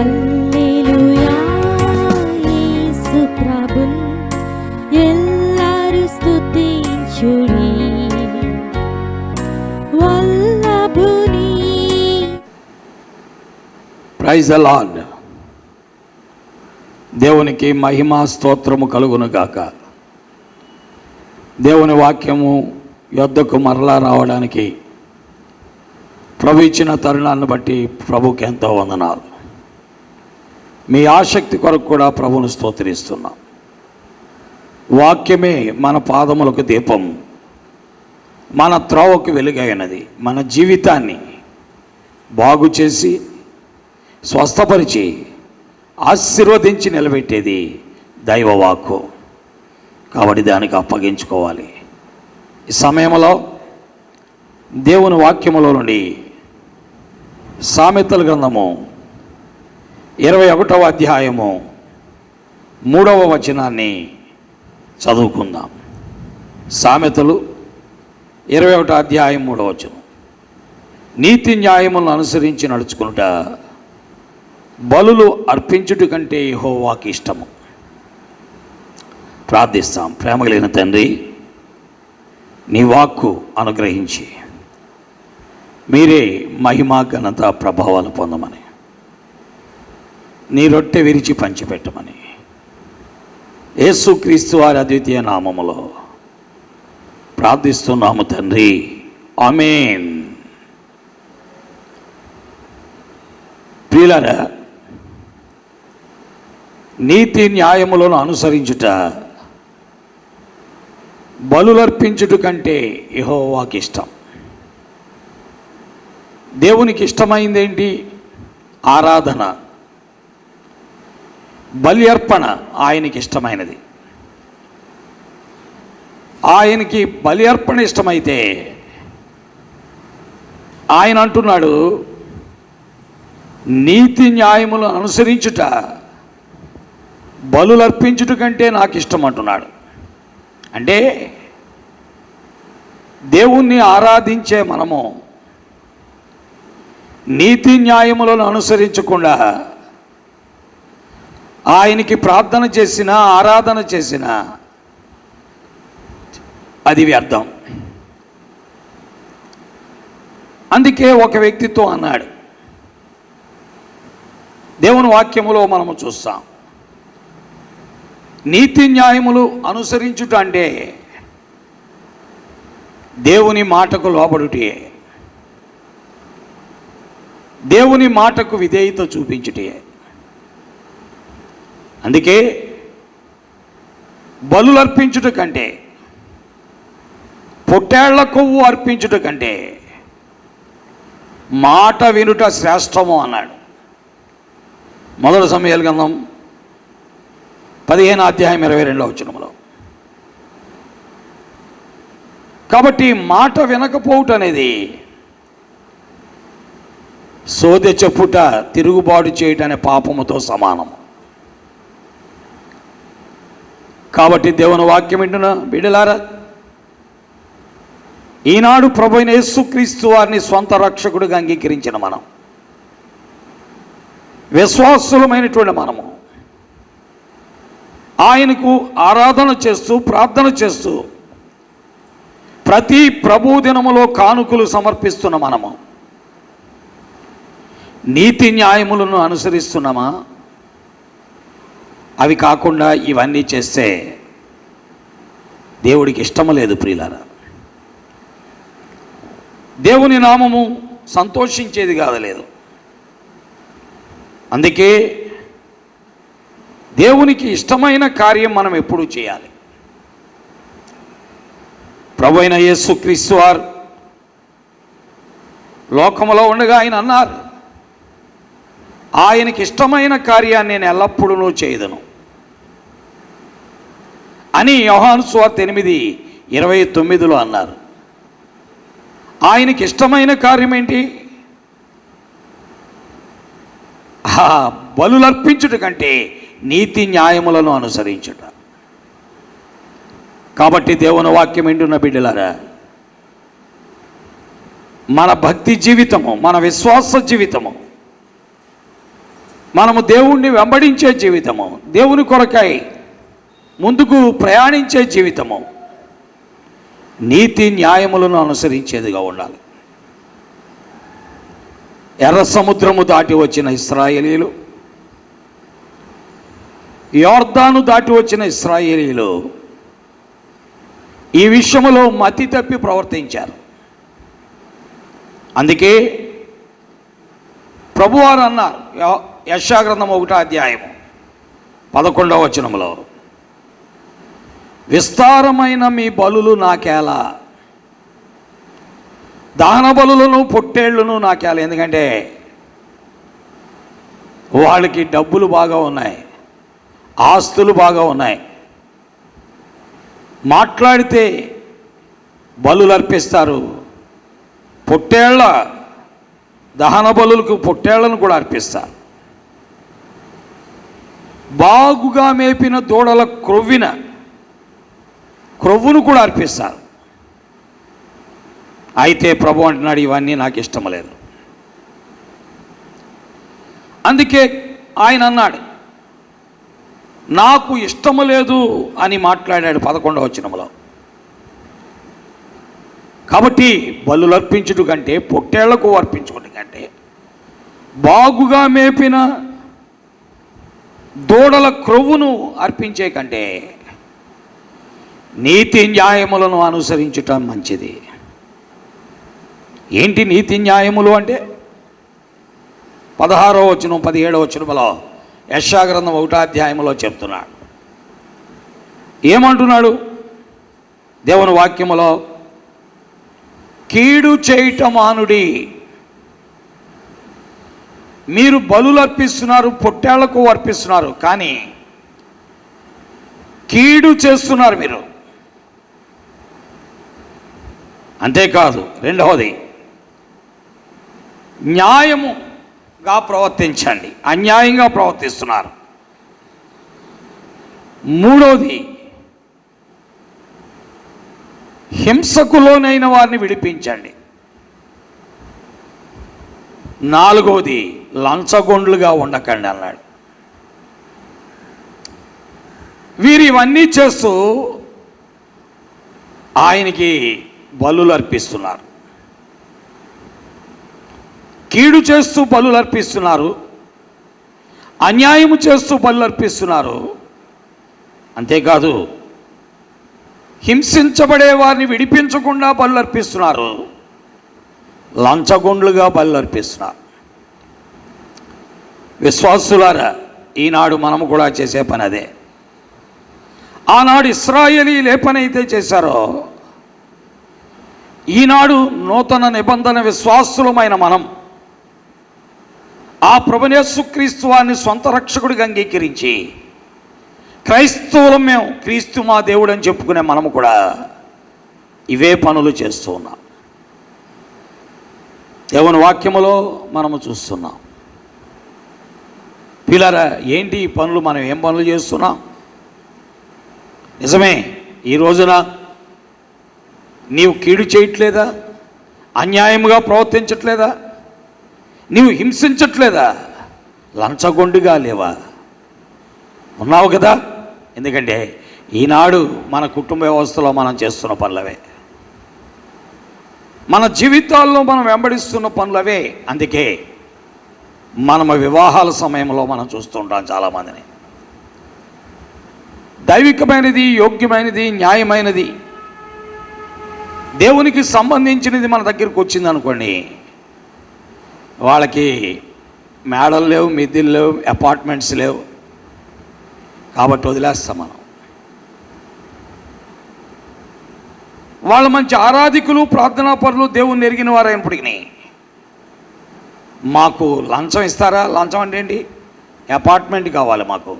హల్లెలూయా యేసు ప్రభున్ ఎల్లరు స్తుతించుడి వల్లభుని. Praise the lord. దేవునికి మహిమ స్తోత్రము కలుగును గాక. దేవుని వాక్యము యొద్దకు మరలా రావడానికి ప్రభు ఇచ్చిన తరుణాన్ని బట్టి ప్రభుకి ఎంతో వందనాలు. మీ ఆసక్తి కొరకు కూడా ప్రభువును స్తోత్రిస్తున్నాం. వాక్యమే మన పాదములకు దీపం, మన త్రోవకు వెలుగైనది. మన జీవితాన్ని బాగు చేసి స్వస్థపరిచి ఆశీర్వదించి నిలబెట్టేది దైవవాక్కు. కాబట్టి దానికి అప్పగించుకోవాలి. ఈ సమయంలో దేవుని వాక్యములో నుండి సామెతల గ్రంథము 21వ అధ్యాయము 3వ వచనాన్ని చదువుకుందాం. సామెతలు 21వ అధ్యాయం 3వ వచనం. నీతి న్యాయములను అనుసరించి నడుచుకునుట బలులు అర్పించుట కంటే యెహోవాకి ఇష్టము. ప్రార్థిస్తాం. ప్రేమ కలిగిన తండ్రి, నీ వాక్కు అనుగ్రహించి మీరే మహిమ ఘనత ప్రభావాలు పొందమని, నీ రొట్టె విరిచి పంచిపెట్టమని యేసుక్రీస్తు వారి అద్వితీయ నామములో ప్రార్థిస్తున్నాము తండ్రి. ఆమేన్. ప్రియులారా, నీతి న్యాయములను అనుసరించుట బలులర్పించుట కంటే యెహోవాకి ఇష్టం. దేవునికి ఇష్టమైందేంటి? ఆరాధన, బలి అర్పణ ఆయనకి ఇష్టమైనది. ఆయనకి బలి అర్పణ ఇష్టమైతే ఆయన అంటున్నాడు, నీతి న్యాయములను అనుసరించుట బలులర్పించుట కంటే నాకు ఇష్టం అంటున్నాడు. అంటే దేవుణ్ణి ఆరాధించే మనము నీతి న్యాయములను అనుసరించకుండా ఆయనకి ప్రార్థన చేసినా ఆరాధన చేసినా అది వ్యర్థం. అందుకే ఒక వ్యక్తితో అన్నాడు, దేవుని వాక్యములో మనము చూస్తాం, నీతి న్యాయములు అనుసరించుట అంటే దేవుని మాటకు లోబడుటే, దేవుని మాటకు విధేయత చూపించుటే. అందుకే బలులు అర్పించుట కంటే, పొట్టేళ్ల కొవ్వు అర్పించుట కంటే మాట వినుట శ్రేష్టము అన్నాడు. మొదటి సమూయేలు గ్రంథం 15వ అధ్యాయం 22వ వచనములో. కాబట్టి మాట వినకపోవుట అనేది సోదె చెప్పుట, తిరుగుబాటు చేయటం అనే పాపముతో సమానము. కాబట్టి దేవుని వాక్యం వింటున్న బిడ్డలారా, ఈనాడు ప్రభువైన యేసుక్రీస్తు వారిని స్వంత రక్షకుడిగా అంగీకరించిన మనం, విశ్వాసులమైనటువంటి మనము ఆయనకు ఆరాధన చేస్తూ ప్రార్థన చేస్తూ ప్రతి ప్రభు దినములో కానుకలు సమర్పిస్తున్న మనము నీతి న్యాయములను అనుసరిస్తున్నామా? అవి కాకుండా ఇవన్నీ చేస్తే దేవుడికి ఇష్టము లేదు. ప్రియులారా, దేవుని నామము సంతోషించేది కాదలేదు. అందుకే దేవునికి ఇష్టమైన కార్యం మనం ఎప్పుడూ చేయాలి. ప్రభువైన యేసుక్రీస్తు వారు లోకములో ఉండగా ఆయన అన్నారు, ఆయనకి ఇష్టమైన కార్యాన్ని నేను ఎల్లప్పుడూ చేయదను అని యోహాను సువార్త 8:29 అన్నారు. ఆయనకి ఇష్టమైన కార్యం ఏంటి? బలులర్పించుట కంటే నీతి న్యాయములను అనుసరించుట. కాబట్టి దేవుని వాక్యం వింటున్న బిడ్డలారా, మన భక్తి జీవితము, మన విశ్వాస జీవితము మనము దేవుణ్ణి వెంబడించే జీవితము, దేవుని కొరకై ముందుకు ప్రయాణించే జీవితము నీతి న్యాయములను అనుసరించేదిగా ఉండాలి. ఎర్ర సముద్రము దాటి వచ్చిన ఇశ్రాయేలీలు, యోర్దాను దాటి వచ్చిన ఇశ్రాయేలీలు ఈ విషయంలో మతి తప్పి ప్రవర్తించారు. అందుకే ప్రభువారు అన్నారు, యెషయా గ్రంథం 1వ అధ్యాయము 11వ వచనములో, విస్తారమైన మీ బలులు నాకేలా, దహన బలులను పొట్టేళ్లను నాకేలా. ఎందుకంటే వాళ్ళకి డబ్బులు బాగా ఉన్నాయి, ఆస్తులు బాగా ఉన్నాయి, మాట్లాడితే బలులు అర్పిస్తారు, పొట్టేళ్ల దహన బలులకు పొట్టేళ్లను కూడా అర్పిస్తారు, బాగుగా మేపిన దూడల క్రొవ్వును కూడా అర్పిస్తారు. అయితే ప్రభు అంటున్నాడు, ఇవన్నీ నాకు ఇష్టం లేదు. అందుకే ఆయన అన్నాడు, నాకు ఇష్టము లేదు అని మాట్లాడాడు 11వ వచనములో. కాబట్టి బలులు అర్పించుట కంటే, పొట్టేళ్లకు అర్పించుకుట కంటే, బాగుగా మేపిన దూడల క్రొవ్వును అర్పించే కంటే నీతి న్యాయములను అనుసరించుట మంచిది. ఏంటి నీతి న్యాయములు అంటే? 16వ వచనం 17వ వచనములో యెషయా గ్రంథం 1వ అధ్యాయంలో చెప్తున్నాడు. ఏమంటున్నాడు దేవుని వాక్యములో? కీడు చేయట మానుడి. మీరు బలులు అర్పిస్తున్నారు, పొట్టేళ్లకు అర్పిస్తున్నారు, కానీ కీడు చేస్తున్నారు మీరు. అంతేకాదు, రెండవది న్యాయముగా ప్రవర్తించండి, అన్యాయంగా ప్రవర్తిస్తున్నారు. మూడవది హింసకు లోనైన వారిని విడిపించండి. నాలుగవది లంచగొండ్లుగా ఉండకండి అన్నాడు. వీరు ఇవన్నీ చేస్తూ ఆయనకి బలులు అర్పిస్తున్నారు, కీడు చేస్తూ బలులు అర్పిస్తున్నారు, అన్యాయము చేస్తూ బలులు అర్పిస్తున్నారు. అంతేకాదు, హింసించబడే వారిని విడిపించకుండా బలులు అర్పిస్తున్నారు, లంచగొండ్లుగా బలులు అర్పిస్తున్నారు. విశ్వాసులారా, ఈనాడు మనము కూడా చేసే పని అదే. ఆనాడు ఇశ్రాయేలీయులు ఏ పని అయితే చేశారో, ఈనాడు నూతన నిబంధన విశ్వాసులమైన మనం ఆ ప్రభువైన యేసుక్రీస్తు వారిని సొంత రక్షకుడిగా అంగీకరించి క్రైస్తవులం, మేము క్రీస్తు మా దేవుడు అని చెప్పుకునే మనము కూడా ఇవే పనులు చేస్తూ ఉన్నాం. దేవుని వాక్యములో మనము చూస్తున్నాం. పిల్లరా, ఏంటి ఈ పనులు? మనం ఏం పనులు చేస్తున్నాం? నిజమే, ఈ రోజున నీవు కీడు చేయట్లేదా? అన్యాయముగా ప్రవర్తించట్లేదా? నీవు హింసించట్లేదా? లంచగొండిగా లేవా? ఉన్నావు కదా. ఎందుకంటే ఈనాడు మన కుటుంబ వ్యవస్థలో మనం చేస్తున్న పనులవే, మన జీవితాల్లో మనం వెంబడిస్తున్న పనులవే. అందుకే మనము వివాహాల సమయంలో మనం చూస్తుంటాం చాలామందిని. దైవికమైనది, యోగ్యమైనది, న్యాయమైనది, దేవునికి సంబంధించినది మన దగ్గరికి వచ్చింది అనుకోండి, వాళ్ళకి మేడలు లేవు, మిద్దెలు లేవు, అపార్ట్మెంట్స్ లేవు, కాబట్టి వదిలేస్తాం మనం. వాళ్ళు మంచి ఆరాధికులు, ప్రార్థనాపరులు, దేవుణ్ణి ఎరిగిన వారు అయినప్పటికీ మాకు లంచం ఇస్తారా? లంచం అంటే ఏంటి? అపార్ట్మెంట్ కావాలి మాకు,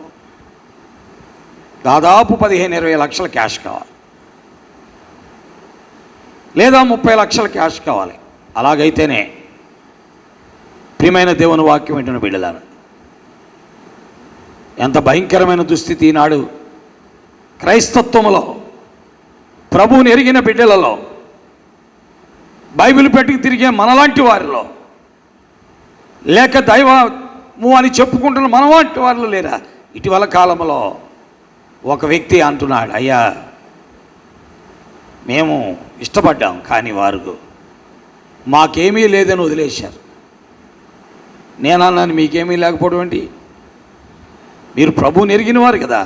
దాదాపు 15-20 లక్షల క్యాష్ కావాలి, లేదా 30 లక్షల క్యాష్ కావాలి. అలాగైతేనే ప్రియమైన దేవుని వాక్యం వింటున్న బిడ్డలారా, ఎంత భయంకరమైన దుస్థితి ఈనాడు క్రైస్తత్వంలో, ప్రభువుని ఎరిగిన బిడ్డలలో, బైబిల్ పెట్టుకు తిరిగే మనలాంటి వారిలో, లేక దైవ అని చెప్పుకుంటున్న మన వంటి వాళ్ళు లేరా? ఇటీవల కాలంలో ఒక వ్యక్తి అంటున్నాడు, అయ్యా మేము ఇష్టపడ్డాం కానీ వారు మాకేమీ లేదని వదిలేశారు. నేనన్నాను, మీకేమీ లేకపోవడం ఏంటి? మీరు ప్రభువుని ఎరిగిన వారు కదా,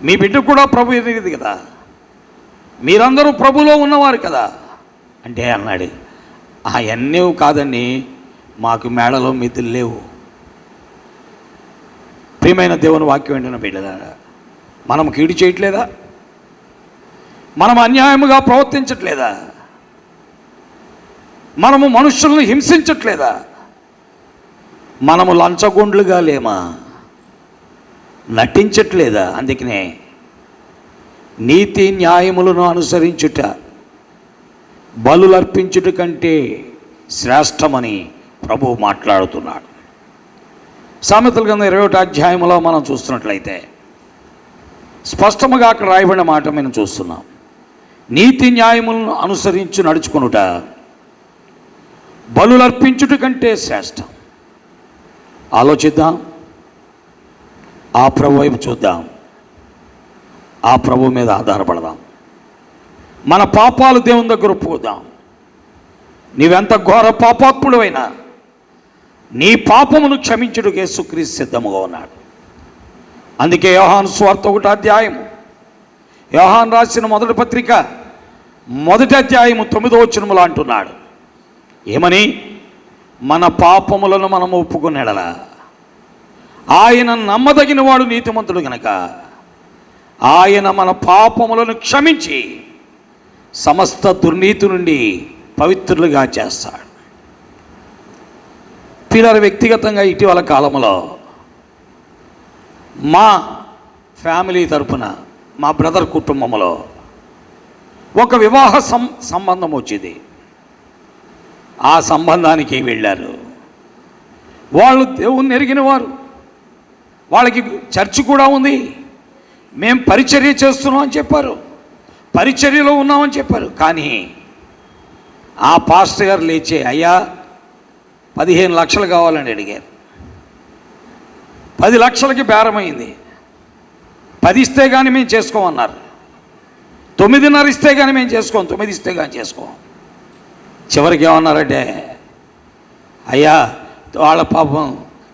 మీ బిడ్డ కూడా ప్రభు ఎరిగింది కదా, మీరందరూ ప్రభులో ఉన్నవారు కదా అంటే అన్నాడు, అవన్నీ కాదండి, మాకు మేడలో మితులు లేవు. ప్రియమైన దేవుని వాక్యం వింటున్న బిడ్డలారా, మనం కీడు చేయట్లేదా? మనం అన్యాయముగా ప్రవర్తించట్లేదా? మనము మనుషులను హింసించట్లేదా? మనము లంచగొండ్లుగా లేమా? నటించట్లేదా? అందుకనే నీతి న్యాయములను అనుసరించుట బలులర్పించుట కంటే శ్రేష్టమని ప్రభువు మాట్లాడుతున్నాడు. సామెతల గ్రంథం 21వ అధ్యాయంలో మనం చూస్తున్నట్లయితే స్పష్టముగా అక్కడ రాయబడిన మాట మనం చూస్తున్నాం. నీతి న్యాయములను అనుసరించి నడుచుకొనుట బలులర్పించుట కంటే శ్రేష్టం. ఆలోచిద్దాం, ఆ ప్రభు వైపు చూద్దాం, ఆ ప్రభు మీద ఆధారపడదాం, మన పాపాలు దేవుని దగ్గర ఒప్పుకుందాం. నీవెంత ఘోర పాపాత్ముడైనా నీ పాపమును క్షమించుటకు యేసుక్రీస్తు సిద్ధముగా ఉన్నాడు. అందుకే యోహాను సువార్త 1వ అధ్యాయము, యోహాను రాసిన మొదటి పత్రిక 1వ అధ్యాయము 9వ వచనములో అంటున్నాడు, ఏమని? మన పాపములను మనము ఒప్పుకునేలా ఆయన నమ్మదగిన వాడు, నీతిమంతుడు గనక ఆయన మన పాపములను క్షమించి సమస్త దుర్నీతి నుండి పవిత్రులుగా చేస్తాడు. పిల్లలు వ్యక్తిగతంగా ఇటీవల కాలంలో మా ఫ్యామిలీ తరపున మా బ్రదర్ కుటుంబంలో ఒక వివాహ సంబంధం వచ్చింది. ఆ సంబంధానికి వెళ్ళారు. వాళ్ళు దేవుణ్ణి ఎరిగిన వారు, వాళ్ళకి చర్చ్ కూడా ఉంది, మేము పరిచర్య చేస్తున్నాం అని చెప్పారు, పరిచర్యలో ఉన్నామని చెప్పారు. కానీ ఆ పాస్టర్ గారు లేచే, అయ్యా 15 లక్షలు కావాలని అడిగారు. 10 లక్షలకి బేరమైంది. 10 ఇస్తే కానీ మేము చేసుకోమన్నారు. 9.5 ఇస్తే కానీ మేము చేసుకోం, 9 ఇస్తే కానీ చేసుకోం. చివరికి ఏమన్నారంటే, అయ్యా వాళ్ళ పాపం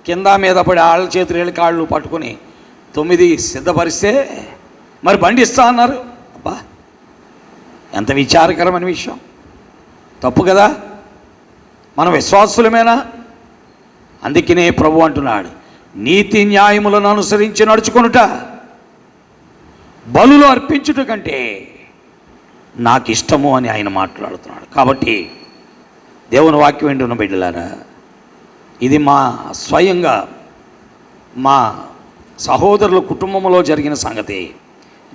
కింద మీద పడి వాళ్ళ చేతులు వీళ్ళ కాళ్ళు పట్టుకుని 9 సిద్ధపరిస్తే మరి బండి ఇస్తా అన్నారు. అబ్బా, ఎంత విచారకరమైన విషయం! తప్పు కదా? మన విశ్వాసులమేనా? అందుకనే ప్రభు అంటున్నాడు, నీతి న్యాయములను అనుసరించి నడుచుకొనుట బలులు అర్పించుట కంటే నాకు ఇష్టము అని ఆయన మాట్లాడుతున్నాడు. కాబట్టి దేవుని వాక్యం వింటున్న బిడ్డలారా, ఇది మా స్వయంగా మా సహోదరుల కుటుంబంలో జరిగిన సంగతి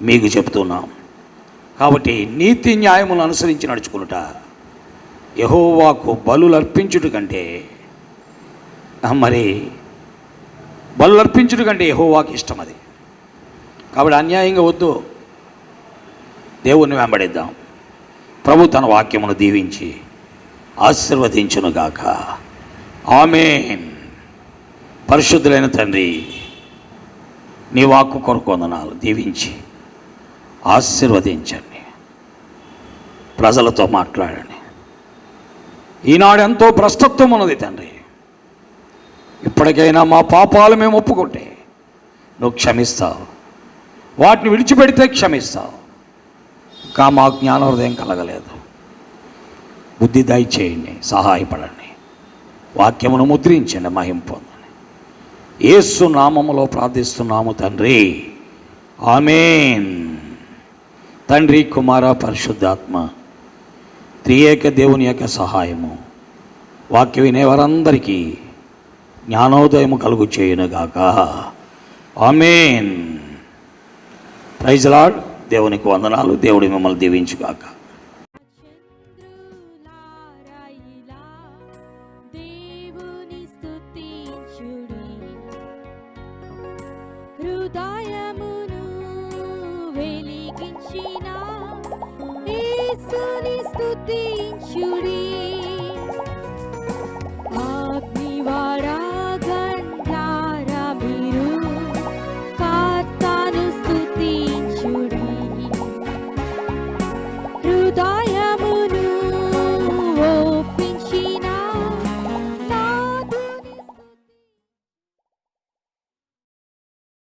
మీకు చెప్తున్నాం. కాబట్టి నీతి న్యాయములను అనుసరించి నడుచుకునుట యెహోవాకు బలులు అర్పించుట కంటే, మరి బలులు అర్పించుట కంటే యెహోవాకు ఇష్టం అది. కాబట్టి అన్యాయంగా వద్దు, దేవుణ్ణి వెంబడిద్దాం. ప్రభు తన వాక్యమును దీవించి ఆశీర్వదించునుగాక. ఆమేన్. పరిశుద్ధులైన తండ్రి, నీ వాక్కు కొరకు వందనాలు. దీవించి ఆశీర్వదించండి, ప్రజలతో మాట్లాడండి. ఈనాడు ఎంతో భ్రష్టత్వం ఉన్నది తండ్రి. ఇప్పటికైనా మా పాపాలు మేము ఒప్పుకుంటే నువ్వు క్షమిస్తావు, వాటిని విడిచిపెడితే క్షమిస్తావు. ఇంకా మా జ్ఞానోదయం కలగలేదు, బుద్ధి దయచేయండి, సహాయపడండి. వాక్యమును ముద్రించండి, మహిమ పొందండి. యేసు నామములో ప్రార్థిస్తున్నాము తండ్రి, ఆమేన్. తండ్రి, కుమార, పరిశుద్ధాత్మ త్రియేక దేవుని యొక్క సహాయము వాక్యం వినే వారందరికీ జ్ఞానోదయము కలుగు చేయునుగాక. ఆమేన్. Praise lord. దేవునికి వందనాలు. దేవుడి మిమ్మల్ని దీవించుగాక. చంద్రులారాయిలా దేవుని స్తుతించుడి, హృదయమును వెలిగించిన యేసుని స్తుతించుడి.